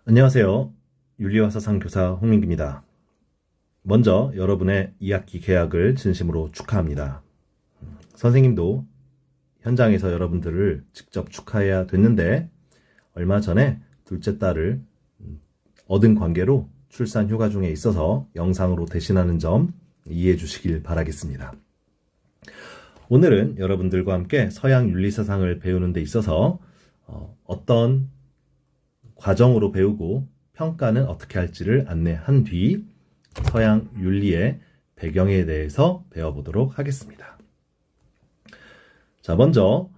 안녕하세요. 윤리와 사상 교사 홍민기입니다. 먼저 여러분의 2학기 개학을 진심으로 축하합니다. 선생님도 현장에서 여러분들을 직접 축하해야 됐는데 얼마 전에 둘째 딸을 얻은 관계로 출산 휴가 중에 있어서 영상으로 대신하는 점 이해해 주시길 바라겠습니다. 오늘은 여러분들과 함께 서양 윤리사상을 배우는 데 있어서 어떤 과정으로 배우고 평가는 어떻게 할지를 안내한 뒤 서양 윤리의 배경에 대해서 배워보도록 하겠습니다. 자, 먼저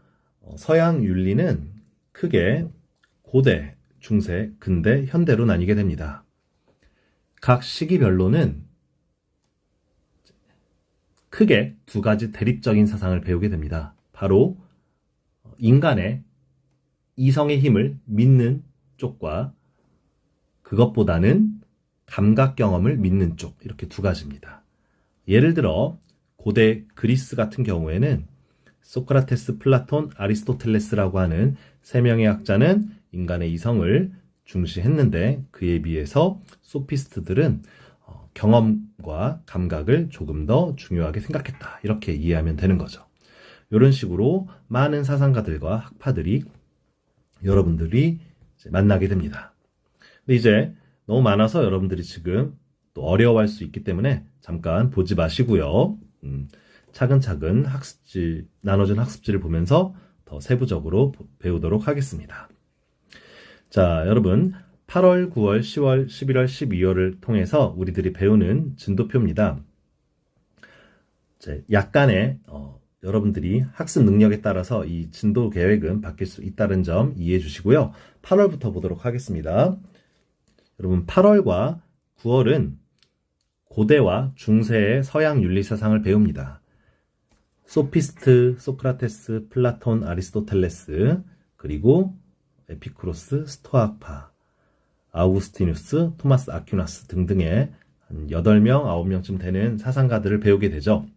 서양 윤리는 크게 고대, 중세, 근대, 현대로 나뉘게 됩니다. 각 시기별로는 크게 두 가지 대립적인 사상을 배우게 됩니다. 바로 인간의 이성의 힘을 믿는 쪽과 그것보다는 감각 경험을 믿는 쪽, 이렇게 두 가지입니다. 예를 들어 고대 그리스 같은 경우에는 소크라테스, 플라톤, 아리스토텔레스라고 하는 세 명의 학자는 인간의 이성을 중시했는데 그에 비해서 소피스트들은 경험과 감각을 조금 더 중요하게 생각했다. 이렇게 이해하면 되는 거죠. 이런 식으로 많은 사상가들과 학파들이 여러분들이 만나게 됩니다. 근데 이제 너무 많아서 여러분들이 지금 또 어려워할 수 있기 때문에 잠깐 보지 마시고요. 차근차근 나눠진 학습지를 보면서 더 세부적으로 배우도록 하겠습니다. 자, 여러분 8월, 9월, 10월, 11월, 12월을 통해서 우리들이 배우는 진도표입니다. 약간의 여러분들이 학습 능력에 따라서 이 진도 계획은 바뀔 수 있다는 점 이해해 주시고요. 8월부터 보도록 하겠습니다. 여러분 8월과 9월은 고대와 중세의 서양 윤리사상을 배웁니다. 소피스트, 소크라테스, 플라톤, 아리스토텔레스, 그리고 에피쿠로스, 스토아파, 아우구스티누스, 토마스 아퀴나스 등등의 한 8명, 9명쯤 되는 사상가들을 배우게 되죠.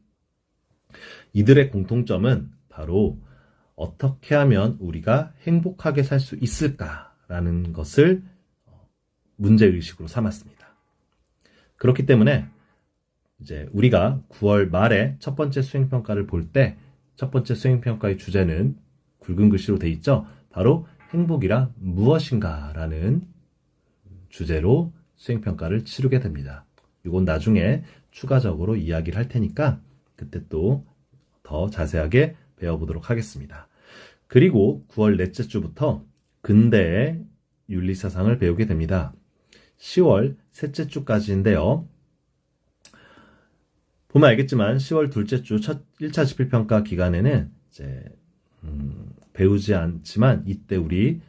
이들의 공통점은 바로 어떻게 하면 우리가 행복하게 살 수 있을까라는 것을 문제의식으로 삼았습니다. 그렇기 때문에 이제 우리가 9월 말에 첫 번째 수행평가를 볼 때 첫 번째 수행평가의 주제는 굵은 글씨로 돼 있죠. 바로 행복이란 무엇인가라는 주제로 수행평가를 치르게 됩니다. 이건 나중에 추가적으로 이야기를 할 테니까 그때 또 더 자세하게 배워보도록 하겠습니다. 그리고 9월 넷째 주부터 근대의 윤리사상을 배우게 됩니다. 10월 셋째 주까지인데요. 보면 알겠지만 10월 둘째 주 첫 1차 지필평가 기간에는 이제 배우지 않지만 이때 우리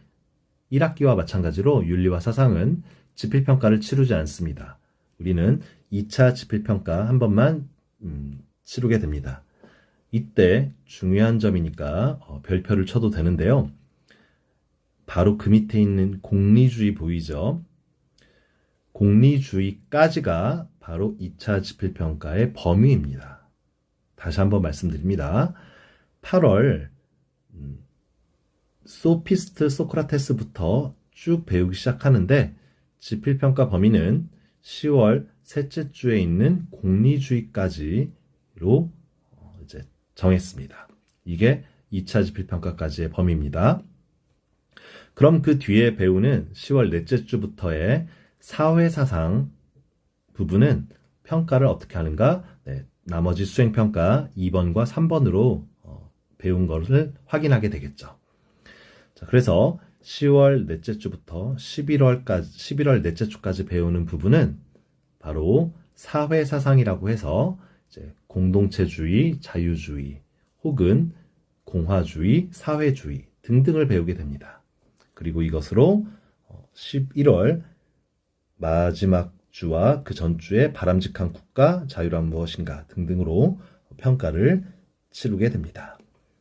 1학기와 마찬가지로 윤리와 사상은 지필평가를 치르지 않습니다. 우리는 2차 지필평가 한 번만 치르게 됩니다. 이때 중요한 점이니까 별표를 쳐도 되는데요. 바로 그 밑에 있는 공리주의 보이죠? 공리주의까지가 바로 2차 지필평가의 범위입니다. 다시 한번 말씀드립니다. 8월 소피스트, 소크라테스부터 쭉 배우기 시작하는데 지필평가 범위는 10월 셋째 주에 있는 공리주의까지로 이제 정했습니다. 이게 2차 지필평가까지의 범위입니다. 그럼 그 뒤에 배우는 10월 넷째 주부터의 사회사상 부분은 평가를 어떻게 하는가? 나머지 수행평가 2번과 3번으로 배운 것을 확인하게 되겠죠. 자, 그래서 10월 넷째 주부터 11월 넷째 주까지 배우는 부분은 바로 사회사상이라고 해서 이제 공동체주의, 자유주의, 혹은 공화주의, 사회주의 등등을 배우게 됩니다. 그리고 이것으로 11월 마지막 주와 그 전주에 바람직한 국가, 자유란 무엇인가 등등으로 평가를 치르게 됩니다.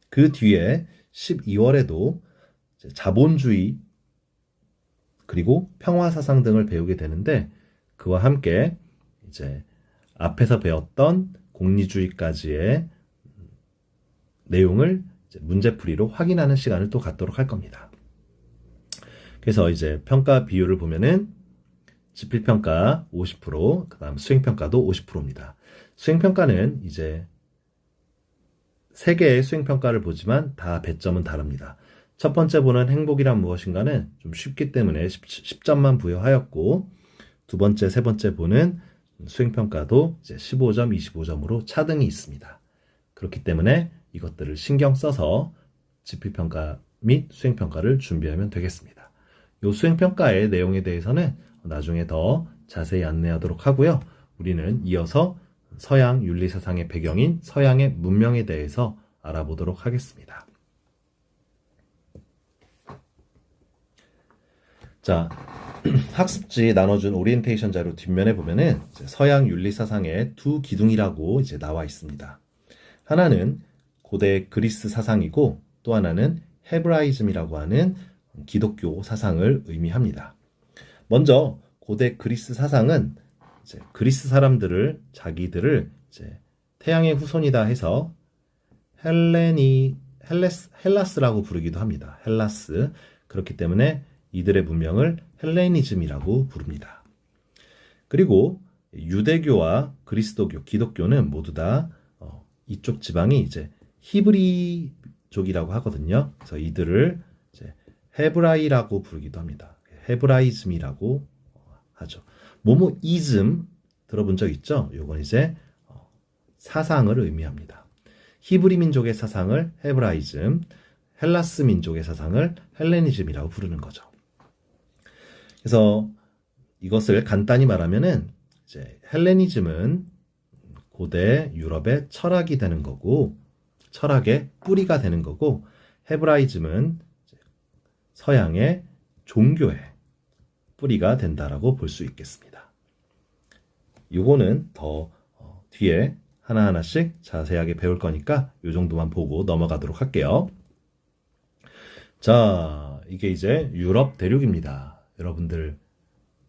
그 뒤에 12월에도 자본주의 그리고 평화사상 등을 배우게 되는데 그와 함께 이제 앞에서 배웠던 공리주의까지의 내용을 문제풀이로 확인하는 시간을 또 갖도록 할 겁니다. 그래서 이제 평가 비율을 보면은 지필평가 50%, 그 다음 수행평가도 50%입니다. 수행평가는 이제 3개의 수행평가를 보지만 다 배점은 다릅니다. 첫 번째 보는 행복이란 무엇인가는 좀 쉽기 때문에 10점만 부여하였고, 두 번째, 세 번째 보는 수행평가도 이제 15점, 25점으로 차등이 있습니다. 그렇기 때문에 이것들을 신경 써서 지필평가 및 수행평가를 준비하면 되겠습니다. 이 수행평가의 내용에 대해서는 나중에 더 자세히 안내하도록 하고요. 우리는 이어서 서양 윤리사상의 배경인 서양의 문명에 대해서 알아보도록 하겠습니다. 자, 학습지 나눠준 오리엔테이션 자료 뒷면에 보면은 서양 윤리사상의 두 기둥이라고 이제 나와 있습니다. 하나는 고대 그리스 사상이고 또 하나는 헤브라이즘이라고 하는 기독교 사상을 의미합니다. 먼저 고대 그리스 사상은 이제 그리스 사람들을 자기들을 이제 태양의 후손이다 해서 헬라스라고 부르기도 합니다. 헬라스. 그렇기 때문에 이들의 문명을 헬레니즘이라고 부릅니다. 그리고 유대교와 그리스도교, 기독교는 모두 다 이쪽 지방이 이제 히브리족이라고 하거든요. 그래서 이들을 이제 헤브라이라고 부르기도 합니다. 헤브라이즘이라고 하죠. 모모이즘 들어본 적 있죠? 요건 이제 사상을 의미합니다. 히브리 민족의 사상을 헤브라이즘, 헬라스 민족의 사상을 헬레니즘이라고 부르는 거죠. 그래서 이것을 간단히 말하면은 이제 헬레니즘은 고대 유럽의 철학이 되는 거고, 철학의 뿌리가 되는 거고, 헤브라이즘은 서양의 종교의 뿌리가 된다라고 볼 수 있겠습니다. 요거는 더 뒤에 하나하나씩 자세하게 배울 거니까 요 정도만 보고 넘어가도록 할게요. 자, 이게 이제 유럽 대륙입니다. 여러분들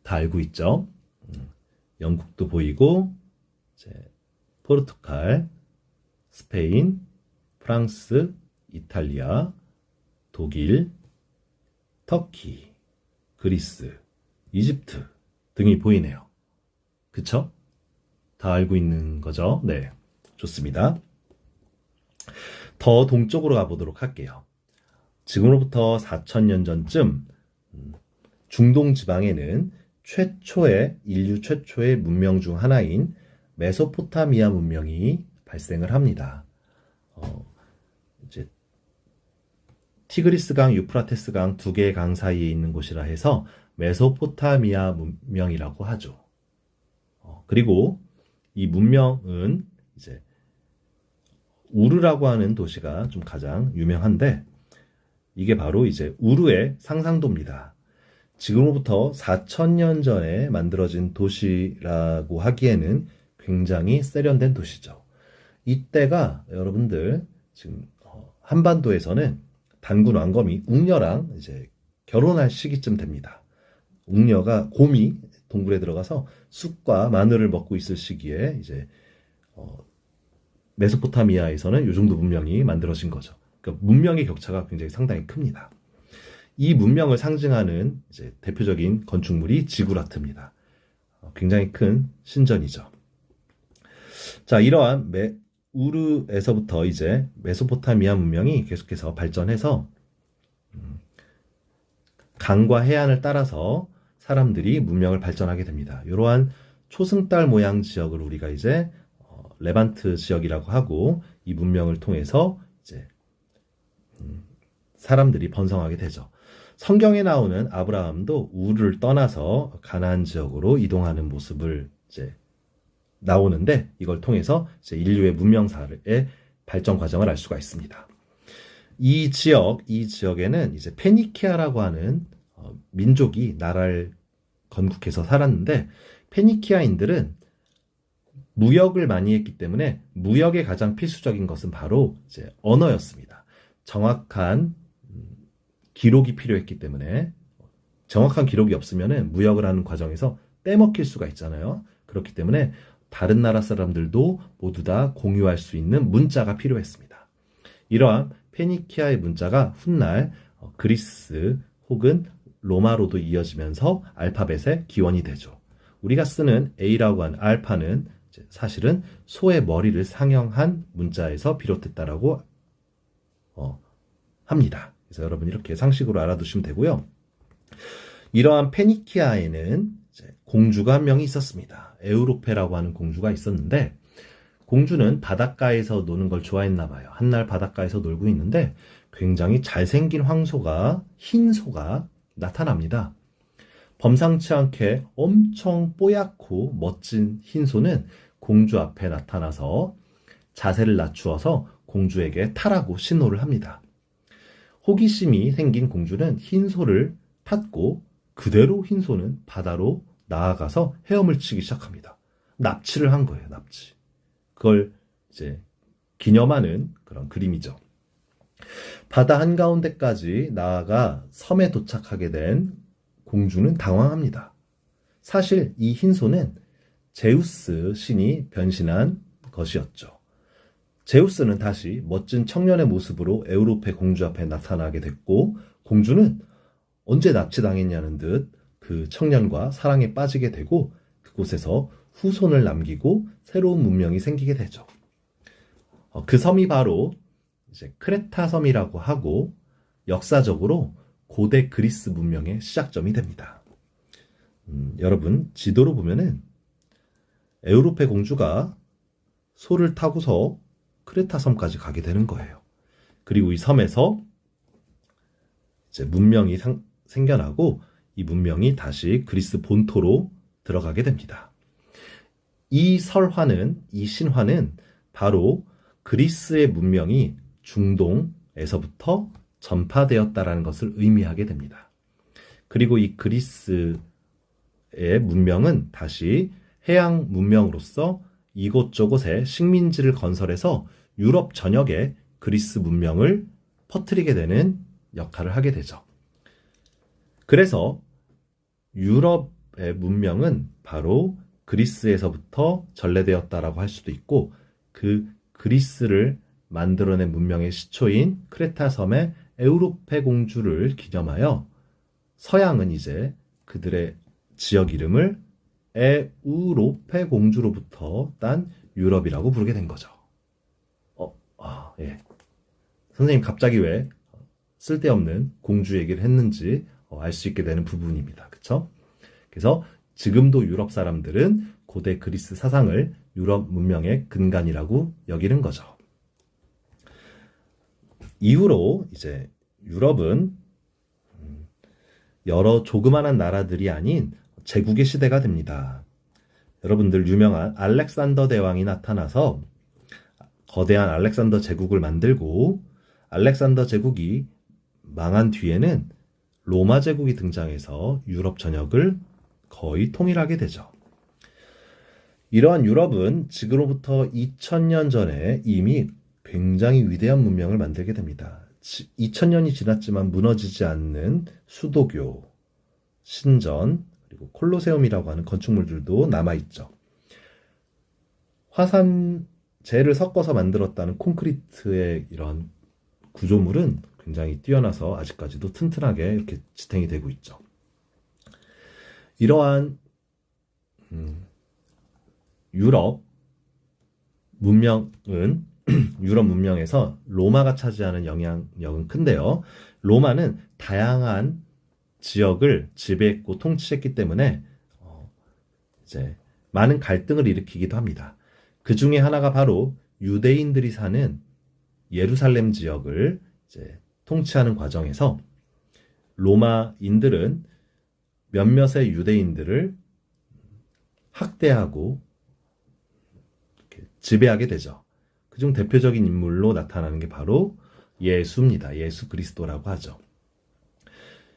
다 알고 있죠? 영국도 보이고, 이제 포르투갈, 스페인, 프랑스, 이탈리아, 독일, 터키, 그리스, 이집트 등이 보이네요. 그쵸? 다 알고 있는 거죠? 네, 좋습니다. 더 동쪽으로 가보도록 할게요. 지금으로부터 4,000년 전쯤 중동 지방에는 인류 최초의 문명 중 하나인 메소포타미아 문명이 발생을 합니다. 이제 티그리스강, 유프라테스강 두 개의 강 사이에 있는 곳이라 해서 메소포타미아 문명이라고 하죠. 그리고 이 문명은 이제 우르라고 하는 도시가 좀 가장 유명한데, 이게 바로 이제 우르의 상상도입니다. 지금으로부터 4,000년 전에 만들어진 도시라고 하기에는 굉장히 세련된 도시죠. 이때가 여러분들 지금 한반도에서는 단군 왕검이 웅녀랑 이제 결혼할 시기쯤 됩니다. 웅녀가 곰이 동굴에 들어가서 쑥과 마늘을 먹고 있을 시기에 이제 메소포타미아에서는 이 정도 문명이 만들어진 거죠. 그러니까 문명의 격차가 굉장히 상당히 큽니다. 이 문명을 상징하는 이제 대표적인 건축물이 지구라트입니다. 굉장히 큰 신전이죠. 자, 이러한 우르에서부터 이제 메소포타미아 문명이 계속해서 발전해서 강과 해안을 따라서 사람들이 문명을 발전하게 됩니다. 이러한 초승달 모양 지역을 우리가 이제 레반트 지역이라고 하고, 이 문명을 통해서 이제 사람들이 번성하게 되죠. 성경에 나오는 아브라함도 우르를 떠나서 가나안 지역으로 이동하는 모습을 이제 나오는데, 이걸 통해서 이제 인류의 문명사의 발전 과정을 알 수가 있습니다. 이 지역에는 이제 페니키아라고 하는 민족이 나라를 건국해서 살았는데, 페니키아인들은 무역을 많이 했기 때문에 무역에 가장 필수적인 것은 바로 이제 언어였습니다. 정확한 기록이 필요했기 때문에, 정확한 기록이 없으면은 무역을 하는 과정에서 떼먹힐 수가 있잖아요. 그렇기 때문에 다른 나라 사람들도 모두 다 공유할 수 있는 문자가 필요했습니다. 이러한 페니키아의 문자가 훗날 그리스 혹은 로마로도 이어지면서 알파벳의 기원이 되죠. 우리가 쓰는 A라고 하는 알파는 사실은 소의 머리를 상형한 문자에서 비롯됐다라고 합니다. 그래서 여러분 이렇게 상식으로 알아두시면 되고요. 이러한 페니키아에는 공주가 한 명이 있었습니다. 에우로페라고 하는 공주가 있었는데, 공주는 바닷가에서 노는 걸 좋아했나 봐요. 한날 바닷가에서 놀고 있는데 굉장히 잘생긴 황소가, 흰 소가 나타납니다. 범상치 않게 엄청 뽀얗고 멋진 흰 소는 공주 앞에 나타나서 자세를 낮추어서 공주에게 타라고 신호를 합니다. 호기심이 생긴 공주는 흰 소를 탔고 그대로 흰 소는 바다로 나아가서 헤엄을 치기 시작합니다. 납치를 한 거예요, 납치. 그걸 이제 기념하는 그런 그림이죠. 바다 한가운데까지 나아가 섬에 도착하게 된 공주는 당황합니다. 사실 이 흰소는 제우스 신이 변신한 것이었죠. 제우스는 다시 멋진 청년의 모습으로 에우로페 공주 앞에 나타나게 됐고, 공주는 언제 납치당했냐는 듯 그 청년과 사랑에 빠지게 되고 그곳에서 후손을 남기고 새로운 문명이 생기게 되죠. 그 섬이 바로 이제 크레타 섬이라고 하고 역사적으로 고대 그리스 문명의 시작점이 됩니다. 여러분 지도로 보면은 에우로페 공주가 소를 타고서 크레타 섬까지 가게 되는 거예요. 그리고 이 섬에서 이제 문명이 생겨나고 이 문명이 다시 그리스 본토로 들어가게 됩니다. 이 설화는, 이 신화는 바로 그리스의 문명이 중동에서부터 전파되었다라는 것을 의미하게 됩니다. 그리고 이 그리스의 문명은 다시 해양 문명으로서 이곳저곳에 식민지를 건설해서 유럽 전역에 그리스 문명을 퍼뜨리게 되는 역할을 하게 되죠. 그래서 유럽의 문명은 바로 그리스에서부터 전래되었다라고 할 수도 있고, 그 그리스를 만들어낸 문명의 시초인 크레타 섬의 에우로페 공주를 기념하여 서양은 이제 그들의 지역 이름을 에우로페 공주로부터 딴 유럽이라고 부르게 된 거죠. 예. 선생님 갑자기 왜 쓸데없는 공주 얘기를 했는지 알 수 있게 되는 부분입니다. 그쵸? 그래서 지금도 유럽 사람들은 고대 그리스 사상을 유럽 문명의 근간이라고 여기는 거죠. 이후로 이제 유럽은 여러 조그만한 나라들이 아닌 제국의 시대가 됩니다. 여러분들 유명한 알렉산더 대왕이 나타나서 거대한 알렉산더 제국을 만들고, 알렉산더 제국이 망한 뒤에는 로마 제국이 등장해서 유럽 전역을 거의 통일하게 되죠. 이러한 유럽은 지금으로부터 2000년 전에 이미 굉장히 위대한 문명을 만들게 됩니다. 2000년이 지났지만 무너지지 않는 수도교, 신전, 그리고 콜로세움이라고 하는 건축물들도 남아있죠. 화산재를 섞어서 만들었다는 콘크리트의 이런 구조물은 굉장히 뛰어나서 아직까지도 튼튼하게 이렇게 지탱이 되고 있죠. 이러한 유럽 문명은 유럽 문명에서 로마가 차지하는 영향력은 큰데요. 로마는 다양한 지역을 지배했고 통치했기 때문에 이제 많은 갈등을 일으키기도 합니다. 그 중에 하나가 바로 유대인들이 사는 예루살렘 지역을 이제 통치하는 과정에서 로마인들은 몇몇의 유대인들을 학대하고 이렇게 지배하게 되죠. 그중 대표적인 인물로 나타나는 게 바로 예수입니다. 예수 그리스도라고 하죠.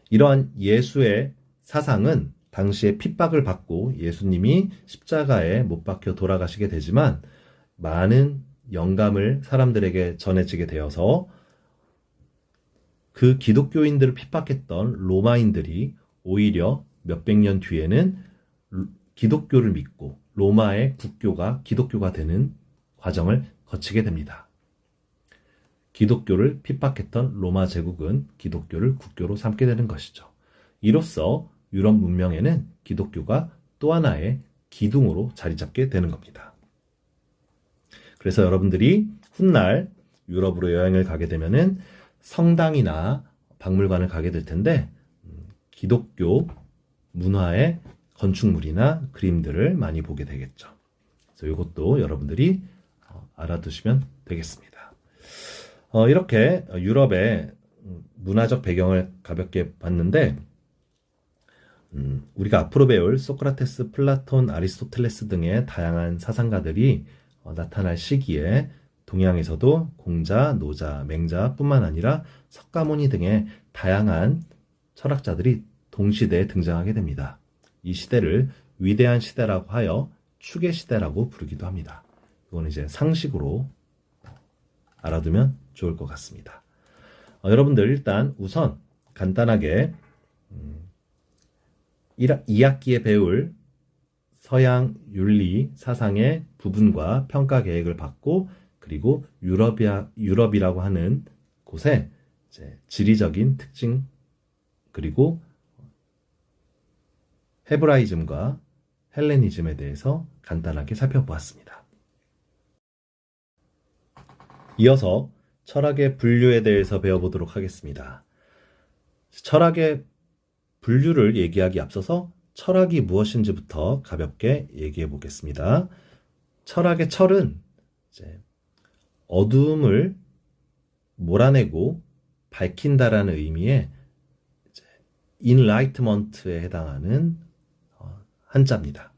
이러한 예수의 사상은 당시에 핍박을 받고 예수님이 십자가에 못 박혀 돌아가시게 되지만 많은 영감을 사람들에게 전해지게 되어서 그 기독교인들을 핍박했던 로마인들이 오히려 몇백 년 뒤에는 기독교를 믿고 로마의 국교가 기독교가 되는 과정을 거치게 됩니다. 기독교를 핍박했던 로마 제국은 기독교를 국교로 삼게 되는 것이죠. 이로써 유럽 문명에는 기독교가 또 하나의 기둥으로 자리 잡게 되는 겁니다. 그래서 여러분들이 훗날 유럽으로 여행을 가게 되면은 성당이나 박물관을 가게 될 텐데 기독교 문화의 건축물이나 그림들을 많이 보게 되겠죠. 그래서 이것도 여러분들이 알아두시면 되겠습니다. 이렇게 유럽의 문화적 배경을 가볍게 봤는데 우리가 앞으로 배울 소크라테스, 플라톤, 아리스토텔레스 등의 다양한 사상가들이 나타날 시기에 동양에서도 공자, 노자, 맹자 뿐만 아니라 석가모니 등의 다양한 철학자들이 동시대에 등장하게 됩니다. 이 시대를 위대한 시대라고 하여 축의 시대라고 부르기도 합니다. 이거는 이제 상식으로 알아두면 좋을 것 같습니다. 여러분들 일단 우선 간단하게 2학기에 배울 서양 윤리 사상의 부분과 평가 계획을 받고 그리고 유럽이라고 하는 곳의 이제 지리적인 특징 그리고 헤브라이즘과 헬레니즘에 대해서 간단하게 살펴보았습니다. 이어서 철학의 분류에 대해서 배워보도록 하겠습니다. 철학의 분류를 얘기하기 앞서서 철학이 무엇인지부터 가볍게 얘기해 보겠습니다. 철학의 철은 이제 어두움을 몰아내고 밝힌다라는 의미의 enlightenment에 해당하는 한자입니다.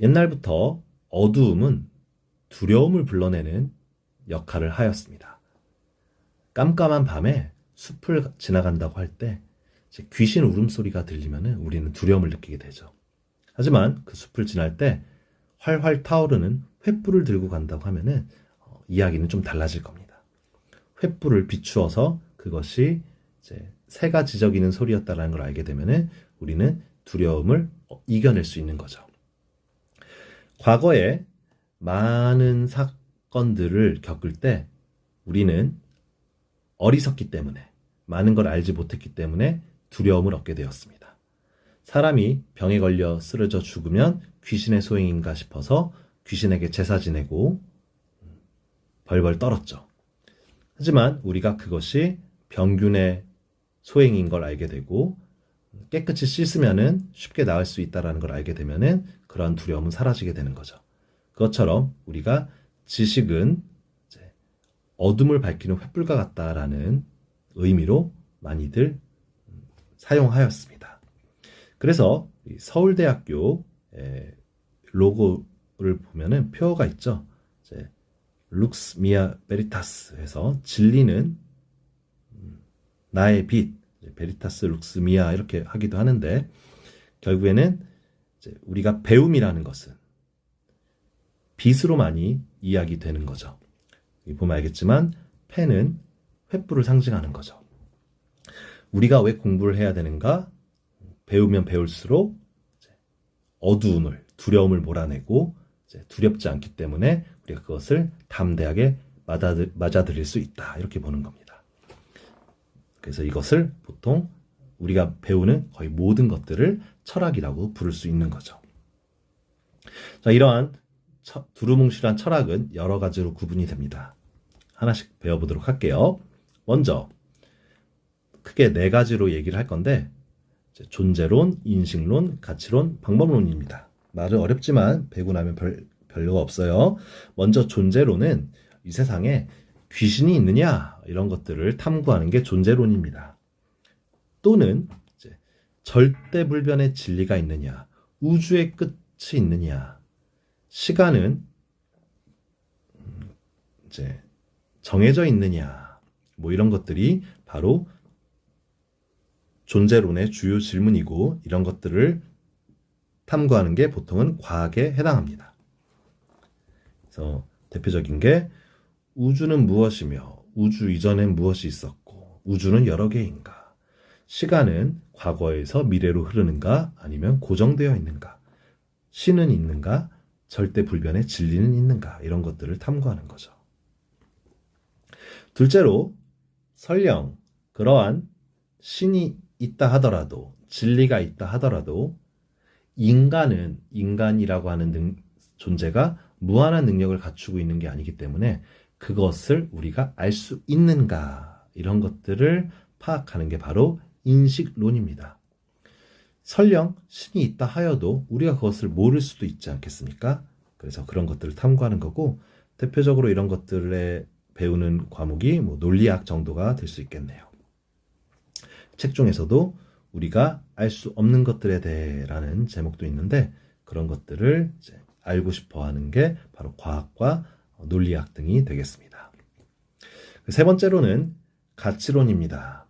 옛날부터 어두움은 두려움을 불러내는 역할을 하였습니다. 깜깜한 밤에 숲을 지나간다고 할 때 귀신 울음소리가 들리면 우리는 두려움을 느끼게 되죠. 하지만 그 숲을 지날 때 활활 타오르는 횃불을 들고 간다고 하면 이야기는 좀 달라질 겁니다. 횃불을 비추어서 그것이 이제 새가 지저귀는 소리였다는 걸 알게 되면 우리는 두려움을 이겨낼 수 있는 거죠. 과거에 많은 사건들을 겪을 때 우리는 어리석기 때문에 많은 걸 알지 못했기 때문에 두려움을 얻게 되었습니다. 사람이 병에 걸려 쓰러져 죽으면 귀신의 소행인가 싶어서 귀신에게 제사 지내고 벌벌 떨었죠. 하지만 우리가 그것이 병균의 소행인 걸 알게 되고 깨끗이 씻으면 쉽게 나을 수 있다는 걸 알게 되면 그런 두려움은 사라지게 되는 거죠. 그것처럼 우리가 지식은 이제 어둠을 밝히는 횃불과 같다라는 의미로 많이들 사용하였습니다. 그래서 서울대학교 로고를 보면은 표어가 있죠. 이제 룩스 미아 베리타스 해서 진리는 나의 빛, 베리타스 룩스 미아 이렇게 하기도 하는데 결국에는 이제 우리가 배움이라는 것은 빛으로 많이 이야기되는 거죠. 보면 알겠지만 펜은 횃불을 상징하는 거죠. 우리가 왜 공부를 해야 되는가? 배우면 배울수록 어두움을, 두려움을 몰아내고 두렵지 않기 때문에 우리가 그것을 담대하게 맞아들일 수 있다. 이렇게 보는 겁니다. 그래서 이것을 보통 우리가 배우는 거의 모든 것들을 철학이라고 부를 수 있는 거죠. 자, 이러한 두루뭉실한 철학은 여러 가지로 구분이 됩니다. 하나씩 배워보도록 할게요. 먼저 크게 4가지로 얘기를 할 건데 존재론, 인식론, 가치론, 방법론입니다. 말은 어렵지만 배우고 나면 별로가 없어요. 먼저 존재론은 이 세상에 귀신이 있느냐 이런 것들을 탐구하는 게 존재론입니다. 또는 절대불변의 진리가 있느냐, 우주의 끝이 있느냐, 시간은 정해져 있느냐, 뭐 이런 것들이 바로 존재론의 주요 질문이고 이런 것들을 탐구하는 게 보통은 과학에 해당합니다. 그래서 대표적인 게 우주는 무엇이며 우주 이전엔 무엇이 있었고 우주는 여러 개인가, 시간은 과거에서 미래로 흐르는가 아니면 고정되어 있는가, 신은 있는가, 절대불변의 진리는 있는가, 이런 것들을 탐구하는 거죠. 둘째로 설령 그러한 신이 있다 하더라도, 진리가 있다 하더라도 인간이라고 하는 존재가 무한한 능력을 갖추고 있는 게 아니기 때문에 그것을 우리가 알 수 있는가, 이런 것들을 파악하는 게 바로 인식론입니다. 설령 신이 있다 하여도 우리가 그것을 모를 수도 있지 않겠습니까? 그래서 그런 것들을 탐구하는 거고, 대표적으로 이런 것들에 배우는 과목이 논리학 정도가 될 수 있겠네요. 책 중에서도 우리가 알 수 없는 것들에 대해라는 제목도 있는데, 그런 것들을 이제 알고 싶어 하는 게 바로 과학과 논리학 등이 되겠습니다. 세 번째로는 가치론입니다.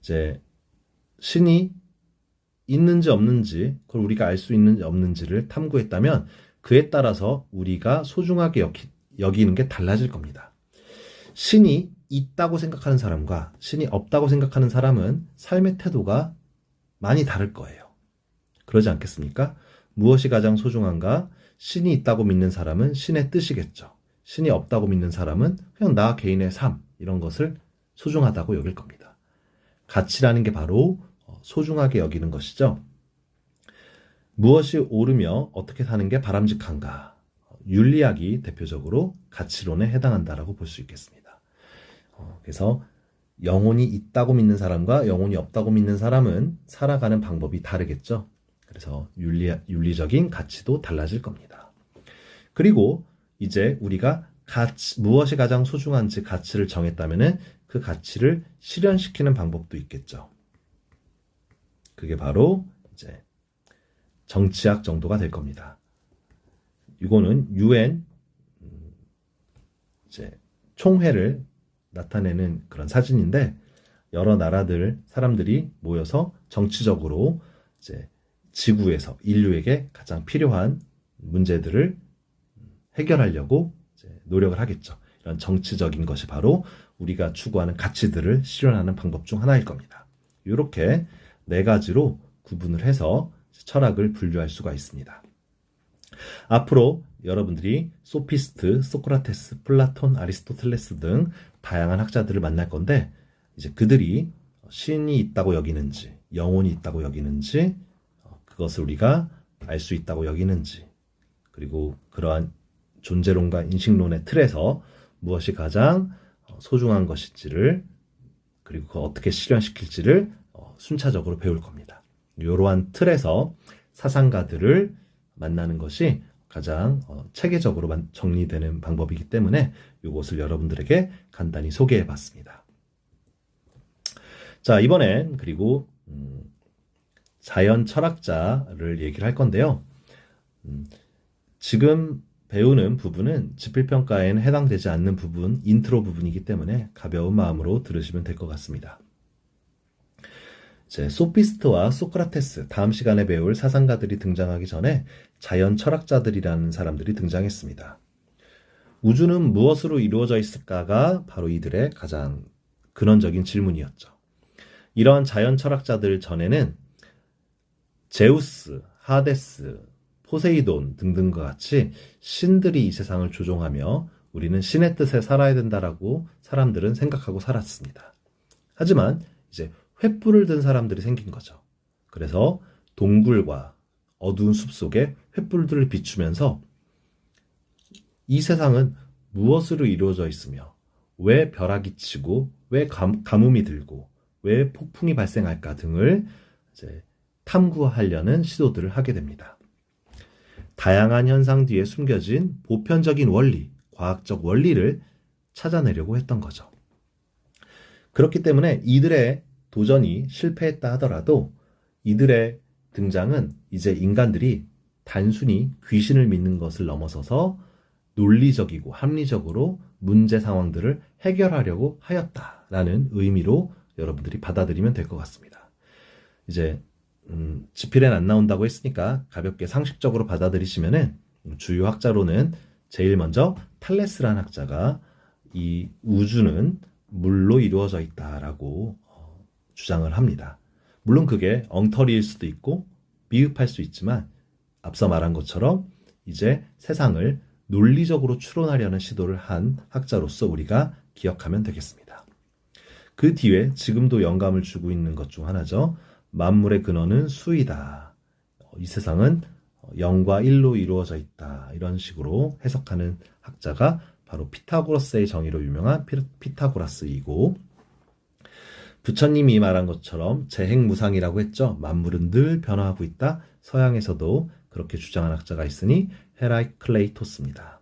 이제 신이 있는지 없는지, 그걸 우리가 알 수 있는지 없는지를 탐구했다면 그에 따라서 우리가 소중하게 여기는 게 달라질 겁니다. 신이 있다고 생각하는 사람과 신이 없다고 생각하는 사람은 삶의 태도가 많이 다를 거예요. 그러지 않겠습니까? 무엇이 가장 소중한가? 신이 있다고 믿는 사람은 신의 뜻이겠죠. 신이 없다고 믿는 사람은 그냥 나 개인의 삶, 이런 것을 소중하다고 여길 겁니다. 가치라는 게 바로 소중하게 여기는 것이죠. 무엇이 옳으며 어떻게 사는 게 바람직한가? 윤리학이 대표적으로 가치론에 해당한다라고 볼 수 있겠습니다. 그래서 영혼이 있다고 믿는 사람과 영혼이 없다고 믿는 사람은 살아가는 방법이 다르겠죠. 그래서 윤리적인 가치도 달라질 겁니다. 그리고 이제 우리가 무엇이 가장 소중한지 가치를 정했다면은 그 가치를 실현시키는 방법도 있겠죠. 그게 바로 이제 정치학 정도가 될 겁니다. 이거는 UN 이제 총회를 나타내는 그런 사진인데, 여러 나라들 사람들이 모여서 정치적으로 이제 지구에서 인류에게 가장 필요한 문제들을 해결하려고 이제 노력을 하겠죠. 이런 정치적인 것이 바로 우리가 추구하는 가치들을 실현하는 방법 중 하나일 겁니다. 이렇게 네 가지로 구분을 해서 철학을 분류할 수가 있습니다. 앞으로 여러분들이 소피스트, 소크라테스, 플라톤, 아리스토텔레스 등 다양한 학자들을 만날 건데, 이제 그들이 신이 있다고 여기는지, 영혼이 있다고 여기는지, 그것을 우리가 알 수 있다고 여기는지, 그리고 그러한 존재론과 인식론의 틀에서 무엇이 가장 소중한 것인지를, 그리고 그걸 어떻게 실현시킬지를 순차적으로 배울 겁니다. 이러한 틀에서 사상가들을 만나는 것이 가장 체계적으로 정리되는 방법이기 때문에 이것을 여러분들에게 간단히 소개해 봤습니다. 자, 이번엔 그리고 자연 철학자를 얘기를 할 건데요. 지금 배우는 부분은 지필평가에는 해당되지 않는 부분, 인트로 부분이기 때문에 가벼운 마음으로 들으시면 될 것 같습니다. 소피스트와 소크라테스, 다음 시간에 배울 사상가들이 등장하기 전에 자연 철학자들이라는 사람들이 등장했습니다. 우주는 무엇으로 이루어져 있을까가 바로 이들의 가장 근원적인 질문이었죠. 이러한 자연 철학자들 전에는 제우스, 하데스, 포세이돈 등등과 같이 신들이 이 세상을 조종하며 우리는 신의 뜻에 살아야 된다라고 사람들은 생각하고 살았습니다. 하지만 이제 횃불을 든 사람들이 생긴 거죠. 그래서 동굴과 어두운 숲속에 횃불들을 비추면서 이 세상은 무엇으로 이루어져 있으며 왜 벼락이 치고 왜 가뭄이 들고 왜 폭풍이 발생할까 등을 이제 탐구하려는 시도들을 하게 됩니다. 다양한 현상 뒤에 숨겨진 보편적인 원리, 과학적 원리를 찾아내려고 했던 거죠. 그렇기 때문에 이들의 도전이 실패했다 하더라도 이들의 등장은 이제 인간들이 단순히 귀신을 믿는 것을 넘어서서 논리적이고 합리적으로 문제 상황들을 해결하려고 하였다라는 의미로 여러분들이 받아들이면 될 것 같습니다. 이제 지필엔 안 나온다고 했으니까 가볍게 상식적으로 받아들이시면은, 주요 학자로는 제일 먼저 탈레스라는 학자가 이 우주는 물로 이루어져 있다라고 주장을 합니다. 물론 그게 엉터리일 수도 있고 미흡할 수 있지만 앞서 말한 것처럼 이제 세상을 논리적으로 추론하려는 시도를 한 학자로서 우리가 기억하면 되겠습니다. 그 뒤에 지금도 영감을 주고 있는 것 중 하나죠. 만물의 근원은 수이다. 이 세상은 0과 1로 이루어져 있다. 이런 식으로 해석하는 학자가 바로 피타고라스의 정의로 유명한 피타고라스이고, 부처님이 말한 것처럼 재행무상이라고 했죠. 만물은 늘 변화하고 있다. 서양에서도 그렇게 주장한 학자가 있으니 헤라클레이토스입니다.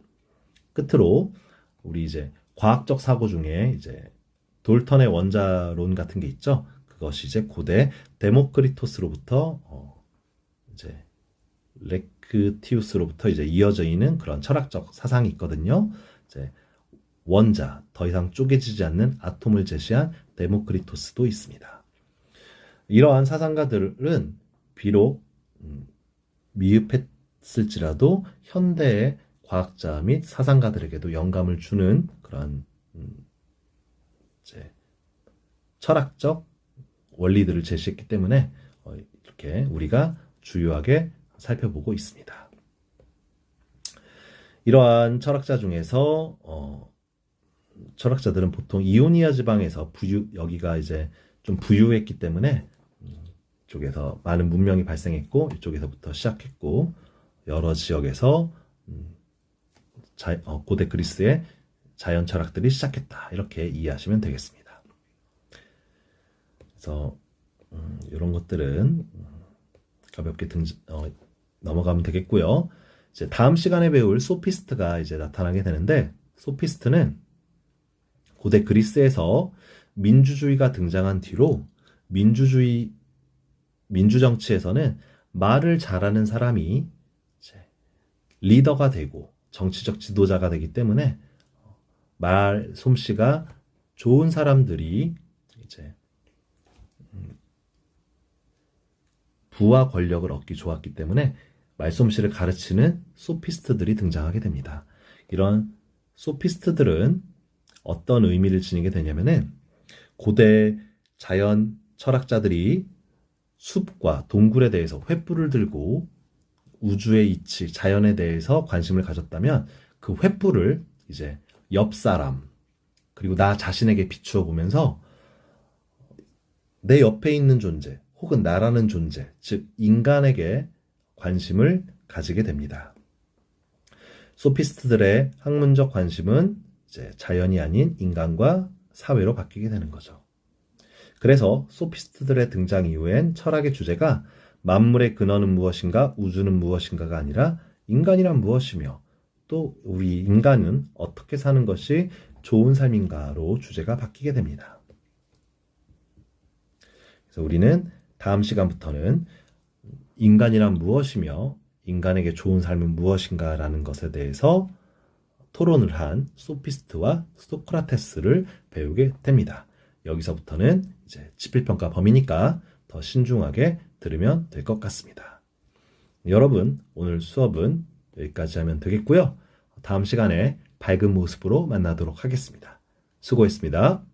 끝으로 우리 이제 과학적 사고 중에 이제 돌턴의 원자론 같은 게 있죠. 그것이 이제 고대 데모크리토스로부터 이제 렉티우스로부터 이제 이어져 있는 그런 철학적 사상이 있거든요. 이제 원자, 더 이상 쪼개지지 않는 아톰을 제시한 데모크리토스도 있습니다. 이러한 사상가들은 비록 미흡했을지라도 현대의 과학자 및 사상가들에게도 영감을 주는 그런 이제 철학적 원리들을 제시했기 때문에 이렇게 우리가 주요하게 살펴보고 있습니다. 이러한 철학자 중에서 철학자들은 보통 이오니아 지방에서 여기가 이제 좀 부유했기 때문에 이쪽에서 많은 문명이 발생했고, 이쪽에서부터 시작했고, 여러 지역에서 고대 그리스의 자연 철학들이 시작했다. 이렇게 이해하시면 되겠습니다. 그래서 이런 것들은 가볍게 넘어가면 되겠고요. 이제 다음 시간에 배울 소피스트가 이제 나타나게 되는데, 소피스트는 고대 그리스에서 민주주의가 등장한 뒤로 민주 정치에서는 말을 잘하는 사람이 이제 리더가 되고 정치적 지도자가 되기 때문에 말 솜씨가 좋은 사람들이 이제 부와 권력을 얻기 좋았기 때문에 말솜씨를 가르치는 소피스트들이 등장하게 됩니다. 이런 소피스트들은 어떤 의미를 지니게 되냐면은 고대 자연 철학자들이 숲과 동굴에 대해서 횃불을 들고 우주의 이치, 자연에 대해서 관심을 가졌다면 그 횃불을 이제 옆 사람 그리고 나 자신에게 비추어 보면서 내 옆에 있는 존재 혹은 나라는 존재, 즉 인간에게 관심을 가지게 됩니다. 소피스트들의 학문적 관심은 이제 자연이 아닌 인간과 사회로 바뀌게 되는 거죠. 그래서 소피스트들의 등장 이후엔 철학의 주제가 만물의 근원은 무엇인가, 우주는 무엇인가가 아니라 인간이란 무엇이며 또 우리 인간은 어떻게 사는 것이 좋은 삶인가로 주제가 바뀌게 됩니다. 그래서 우리는 다음 시간부터는 인간이란 무엇이며 인간에게 좋은 삶은 무엇인가라는 것에 대해서 토론을 한 소피스트와 소크라테스를 배우게 됩니다. 여기서부터는 이제 지필평가 범위니까 더 신중하게 들으면 될 것 같습니다. 여러분, 오늘 수업은 여기까지 하면 되겠고요. 다음 시간에 밝은 모습으로 만나도록 하겠습니다. 수고했습니다.